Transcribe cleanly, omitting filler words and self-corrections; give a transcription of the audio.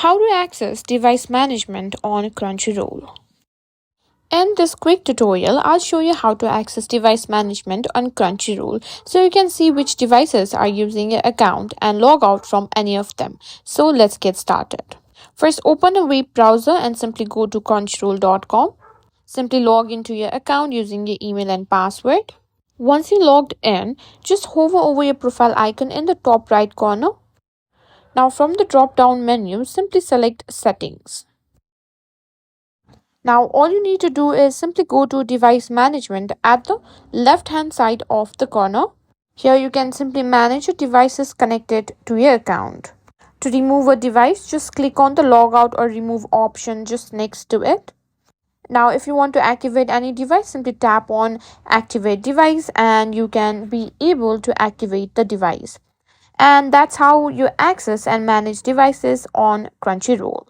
How to access device management on Crunchyroll. In this quick tutorial, I'll show you how to access device management on Crunchyroll so you can see which devices are using your account and log out from any of them. So let's get started. First, open a web browser and simply go to crunchyroll.com. Simply log into your account using your email and password. Once you logged in, just hover over your profile icon in the top right corner. Now from the drop down menu, simply select Settings. Now all you need to do is simply go to Device Management at the left hand side of the corner. Here you can simply manage your devices connected to your account. To remove a device, just click on the Logout or Remove option just next to it. Now if you want to activate any device, simply tap on Activate Device and you can be able to activate the device. And that's how you access and manage devices on Crunchyroll.